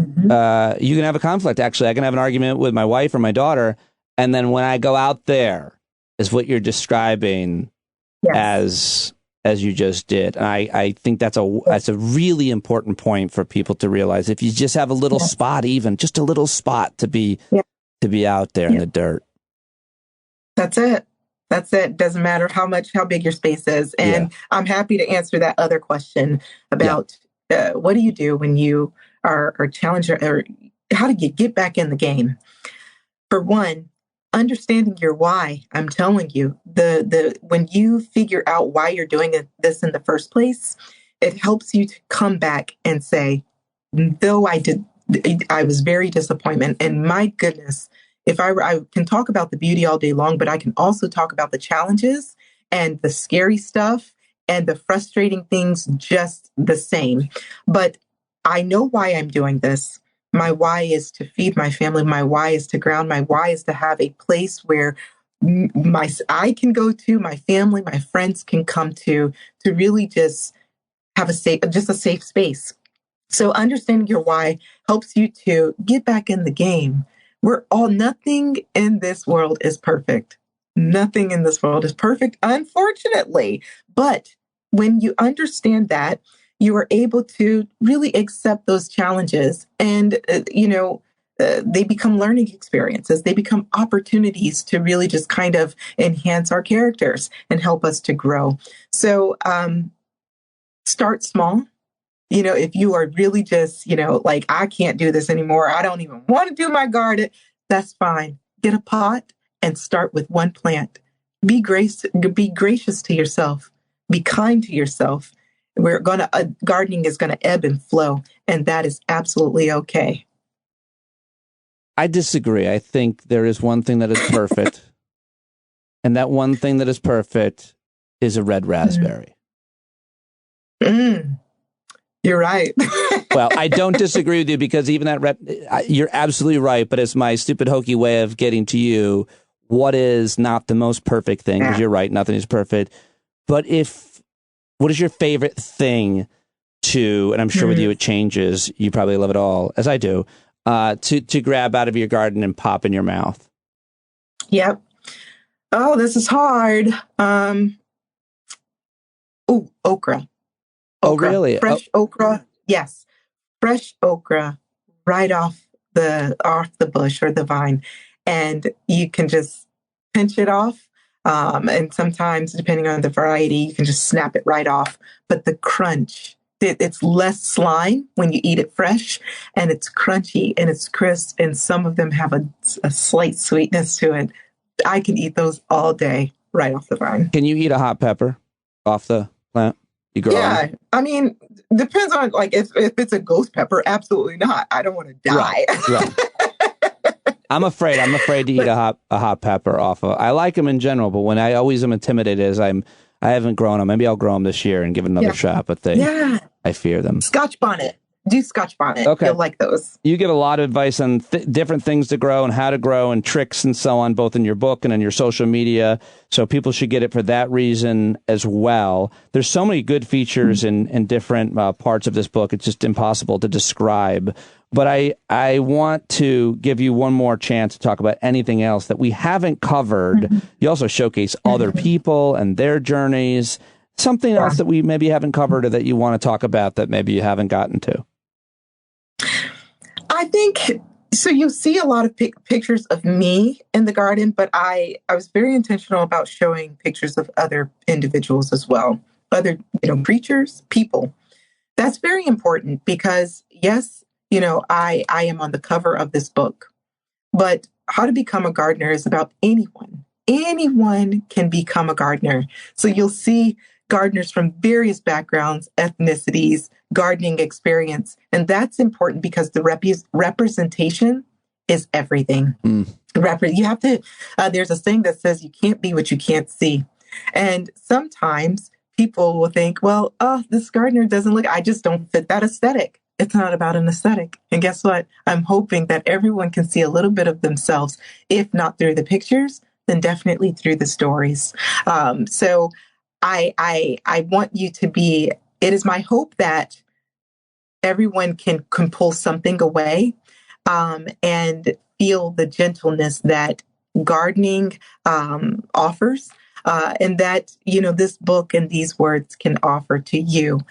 can have a conflict. Actually, I can have an argument with my wife or my daughter, and then when I go out there, is what you're describing as as you just did. And I think that's a really important point for people to realize. If you just have a little spot, even just a little spot to be out there in the dirt. That's it. That's it. Doesn't matter how big your space is. And I'm happy to answer that other question about what do you do when you are challenged, or how do you get back in the game? For one, understanding your why. I'm telling you, when you figure out why you're doing this in the first place, it helps you to come back and say, though I was very disappointed. And my goodness, if I can talk about the beauty all day long, but I can also talk about the challenges and the scary stuff and the frustrating things just the same. But I know why I'm doing this. My why is to feed my family. My why is to ground. My why is to have a place where I can go to, my family, my friends can come to really just have a safe space. So understanding your why helps you to get back in the game. Nothing in this world is perfect. Nothing in this world is perfect, unfortunately. But when you understand that, you are able to really accept those challenges, and they become learning experiences. They become opportunities to really just kind of enhance our characters and help us to grow. So start small. If you are really just, like, I can't do this anymore, I don't even want to do my garden, that's fine. Get a pot and start with one plant. Be gracious to yourself. Be kind to yourself. Gardening is going to ebb and flow, and that is absolutely okay. I disagree. I think there is one thing that is perfect, and that one thing that is perfect is a red raspberry. You're right. Well, I don't disagree with you, because even that you're absolutely right. But it's my stupid hokey way of getting to you. What is not the most perfect thing? Because you're right, nothing is perfect. But what is your favorite thing to, and I'm sure with you it changes, you probably love it all, as I do, to grab out of your garden and pop in your mouth? Yep. Oh, this is hard. Okra. Oh, really? Fresh okra. Yes. Fresh okra right off the bush or the vine. And you can just pinch it off. And sometimes, depending on the variety, you can just snap it right off. But the crunch, it's less slime when you eat it fresh, and it's crunchy and it's crisp. And some of them have a slight sweetness to it. I can eat those all day right off the vine. Can you eat a hot pepper off the plant? Yeah, I mean, depends on, like, if it's a ghost pepper, absolutely not. I don't want to die. Right. I'm afraid to eat a hot pepper off of. I like them in general, but when I always am intimidated is I haven't grown them. Maybe I'll grow them this year and give it another shot. But I fear them. Scotch bonnet. Do Scotch bonnet. Okay. You'll like those. You give a lot of advice on different things to grow and how to grow and tricks and so on, both in your book and in your social media. So people should get it for that reason as well. There's so many good features in different parts of this book. It's just impossible to describe. But I want to give you one more chance to talk about anything else that we haven't covered. You also showcase other people and their journeys. Something else that we maybe haven't covered or that you want to talk about that maybe you haven't gotten to. I think, so you see a lot of pictures of me in the garden, but I was very intentional about showing pictures of other individuals as well. Other, creatures, people. That's very important because, yes, I am on the cover of this book, but how to become a gardener is about anyone. Anyone can become a gardener. So you'll see gardeners from various backgrounds, ethnicities, gardening experience. And that's important because the representation is everything. You have to, there's a saying that says you can't be what you can't see. And sometimes people will think, well, this gardener I just don't fit that aesthetic. It's not about an aesthetic. And guess what? I'm hoping that everyone can see a little bit of themselves, if not through the pictures, then definitely through the stories. So I want you to be, it is my hope that everyone can pull something away and feel the gentleness that gardening offers. and that, this book and these words can offer to you.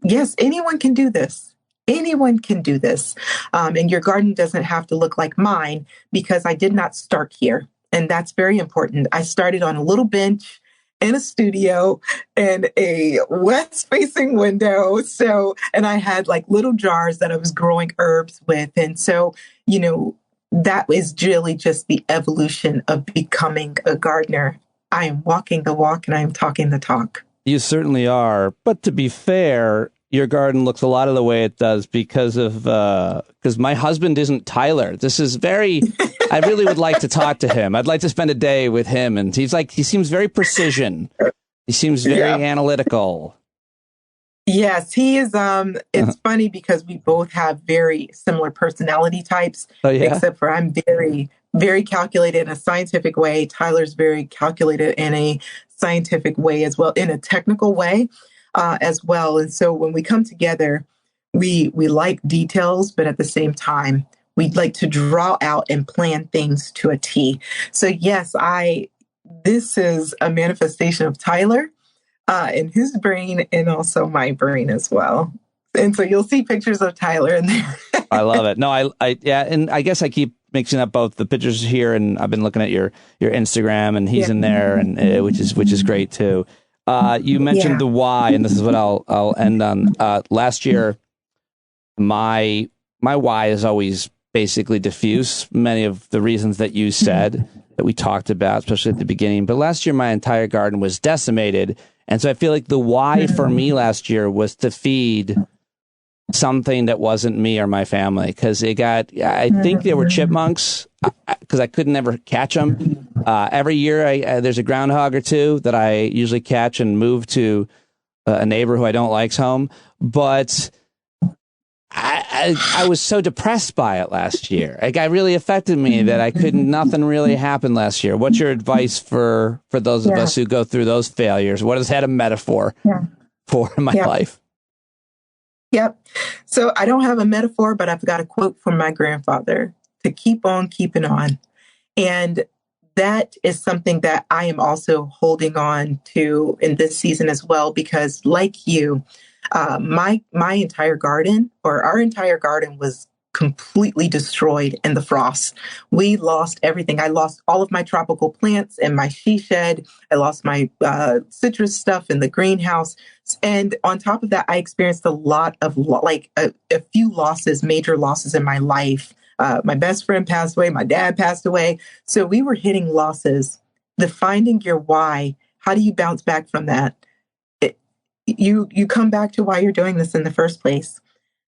Yes, anyone can do this. Anyone can do this. And your garden doesn't have to look like mine, because I did not start here. And that's very important. I started on a little bench in a studio and a west-facing window. And I had like little jars that I was growing herbs with. And so, that is really just the evolution of becoming a gardener. I am walking the walk and I am talking the talk. You certainly are. But to be fair, your garden looks a lot of the way it does because my husband isn't Tyler. This is I really would like to talk to him. I'd like to spend a day with him. And he seems very precision. He seems very analytical. Yes, he is. It's funny because we both have very similar personality types, except for I'm very, very calculated in a scientific way. Tyler's very calculated in a scientific way as well, in a technical way as well. And so when we come together, we like details, but at the same time, we'd like to draw out and plan things to a T. So yes, this is a manifestation of Tyler. In his brain and also my brain as well. And so you'll see pictures of Tyler in there. I love it. No, and I guess I keep mixing up both the pictures here, and I've been looking at your Instagram, and he's in there, and which is great too. You mentioned the why, and this is what I'll end on. Last year, my why is always basically diffuse. Many of the reasons that you said that we talked about, especially at the beginning. But last year, my entire garden was decimated. And so I feel like the why for me last year was to feed something that wasn't me or my family. Because I think there were chipmunks, because I could never catch them. Every year, there's a groundhog or two that I usually catch and move to a neighbor who I don't like's home. But I was so depressed by it last year. It really affected me that nothing really happened last year. What's your advice for those of us who go through those failures? What has had a metaphor for in my life? Yep. So I don't have a metaphor, but I've got a quote from my grandfather: to keep on keeping on. And that is something that I am also holding on to in this season as well, because like you, my entire garden, or our entire garden, was completely destroyed in the frost. We lost everything. I lost all of my tropical plants in my she shed. I lost my citrus stuff in the greenhouse. And on top of that, I experienced a lot of a few losses, major losses in my life. My best friend passed away. My dad passed away. So we were hitting losses. The finding your why, how do you bounce back from that? You come back to why you're doing this in the first place.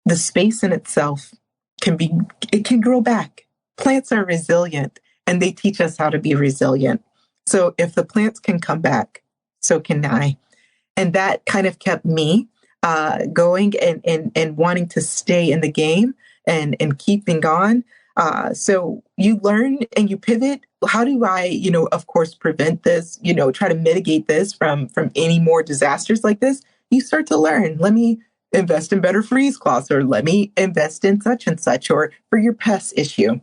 The space in itself can grow back. Plants are resilient, and they teach us how to be resilient. So if the plants can come back, so can I. And that kind of kept me going and wanting to stay in the game and keeping on. So you learn and you pivot. How do I, of course, prevent this, try to mitigate this from any more disasters like this? You start to learn. Let me invest in better freeze cloths, or let me invest in such and such, or for your pest issue.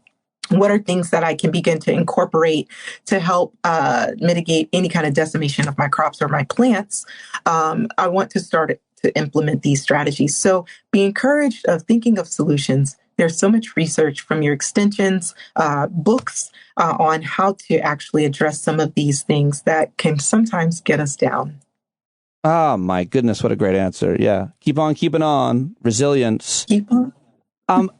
What are things that I can begin to incorporate to help mitigate any kind of decimation of my crops or my plants? I want to start to implement these strategies. So be encouraged of thinking of solutions. There's so much research from your extensions, books on how to actually address some of these things that can sometimes get us down. Oh, my goodness. What a great answer. Yeah. Keep on keeping on. Resilience. Keep on.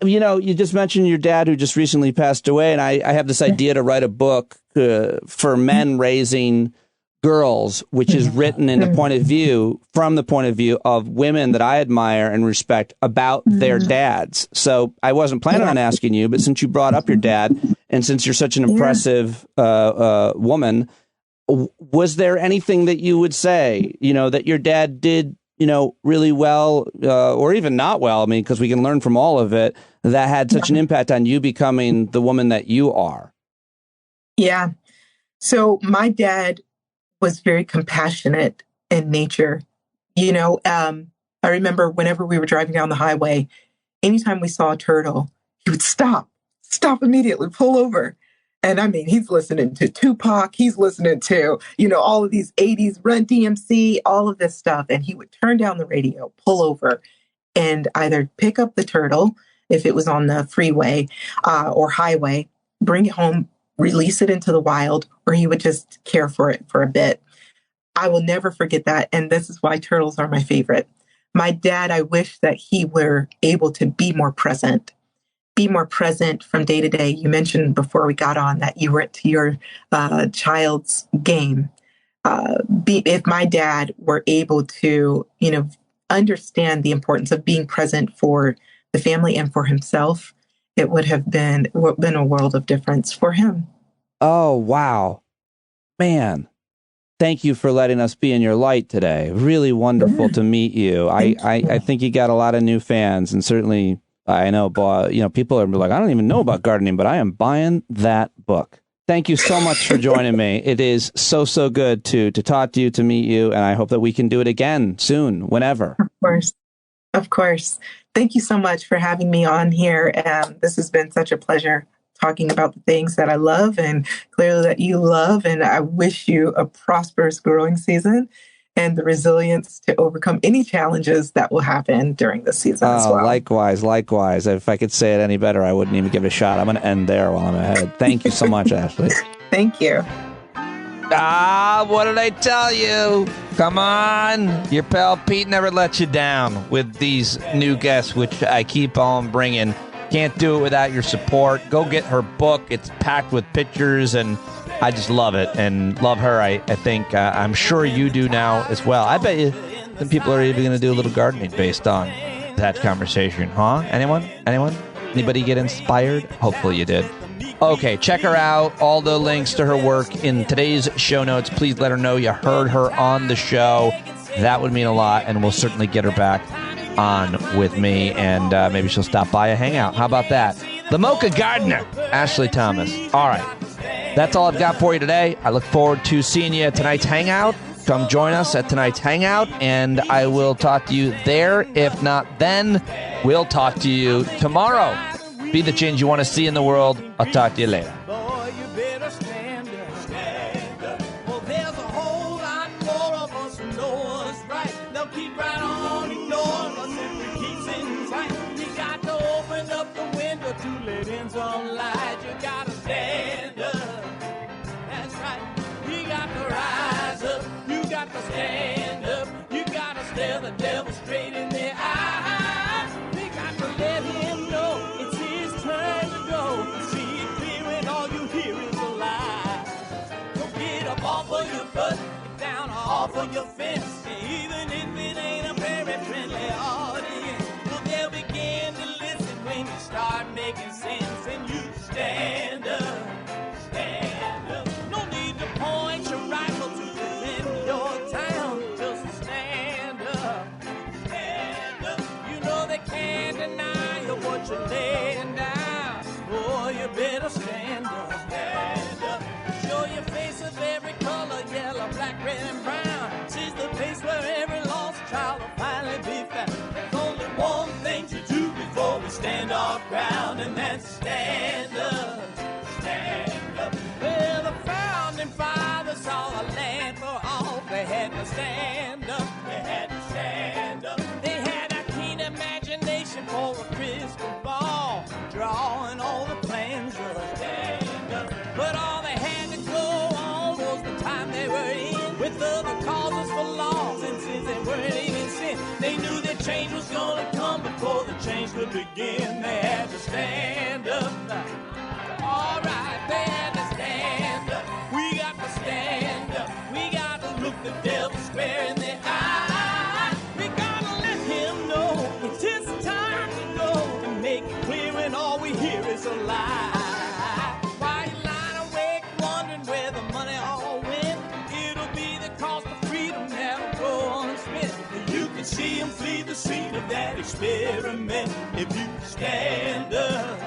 You just mentioned your dad who just recently passed away. And I have this idea to write a book for men raising girls, which is written in from the point of view of women that I admire and respect about their dads. So I wasn't planning on asking you, but since you brought up your dad, and since you're such an impressive woman, was there anything that you would say, that your dad did, really well, or even not well? I mean, because we can learn from all of it, that had such an impact on you becoming the woman that you are. Yeah. So my dad was very compassionate in nature. I remember whenever we were driving down the highway, anytime we saw a turtle, he would stop immediately, pull over. And I mean, he's listening to Tupac. He's listening to, all of these 80s Run DMC, all of this stuff. And he would turn down the radio, pull over, and either pick up the turtle if it was on the freeway or highway, bring it home, release it into the wild, or he would just care for it for a bit. I will never forget that. And this is why turtles are my favorite. My dad, I wish that he were able to be more present from day to day. You mentioned before we got on that you were to your child's game. If my dad were able to, understand the importance of being present for the family and for himself, it would have been a world of difference for him. Oh, wow. Man. Thank you for letting us be in your light today. Really wonderful to meet you. I think you got a lot of new fans, and certainly I know, people are like, I don't even know about gardening, but I am buying that book. Thank you so much for joining me. It is so good to talk to you, to meet you, and I hope that we can do it again soon, whenever. Of course. Thank you so much for having me on here. This has been such a pleasure talking about the things that I love and clearly that you love. And I wish you a prosperous growing season and the resilience to overcome any challenges that will happen during this season as well. Likewise. If I could say it any better, I wouldn't even give it a shot. I'm going to end there while I'm ahead. Thank you so much, Ashlie. Thank you. What did I tell you? Come on. Your pal Pete never lets you down with these new guests, which I keep on bringing. Can't do it without your support. Go get her book. It's packed with pictures, and I just love it and love her. I think I'm sure you do now as well. I bet you some people are even going to do a little gardening based on that conversation, huh? Anyone? Anybody get inspired? Hopefully you did. Okay, check her out. All the links to her work in today's show notes. Please let her know you heard her on the show. That would mean a lot, and we'll certainly get her back on with me, and maybe she'll stop by a hangout. How about that? The Mocha Gardener, Ashlie Thomas. All right. That's all I've got for you today. I look forward to seeing you at tonight's hangout. Come join us at tonight's hangout, and I will talk to you there. If not, then we'll talk to you tomorrow. Be the change you want to see in the world. I'll talk to you later. Sunlight, you gotta stand up. That's right. You got to rise up. You got to stand up. You gotta stare the devil straight in the eye. We got to let him know it's his turn to go. See it clear when all you hear is a lie. So get up off of your butt, get down off of your fence. Even if it ain't a very friendly audience, well, they'll begin to listen when you start making sense. Stand up, stand up. No need to point your rifle to defend your town. Just stand up, stand up. You know they can't deny you what you're laying down. Boy, you better stand up, stand up. Show your face of every color, yellow, black, red, and brown. She's the place where every lost child will finally be found. There's only one thing to do before we stand our ground, and that's stand up, stand up. Well, the founding fathers saw a land for all. They had to stand up, they had to stand up. They had a keen imagination for a crystal ball, drawing all the plans of a stand up. But all they had to go on was the time they were in, with other causes for laws, and since they weren't even sin, they knew that change was gonna come before the change could begin. They had to stand up. All right, they had to stand up. We got to stand up. We got to look the devil square in the eye. We got to let him know it's his time to go, and make it clear when all we hear is a lie. Why you lying awake wondering where the money all went? It'll be the cost of freedom that'll go unspent. You can see him flee the scene of that experiment if you stand up.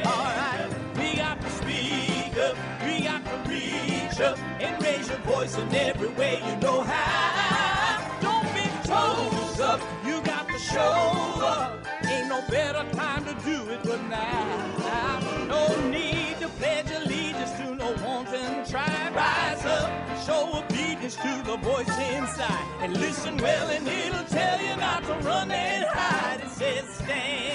All right, we got to speak up, we got to reach up and raise your voice in every way you know how. Don't be toes up, you got to show up. Ain't no better time to do it but now. No need to pledge allegiance voice inside. And listen well and it'll tell you not to run and hide. It says stand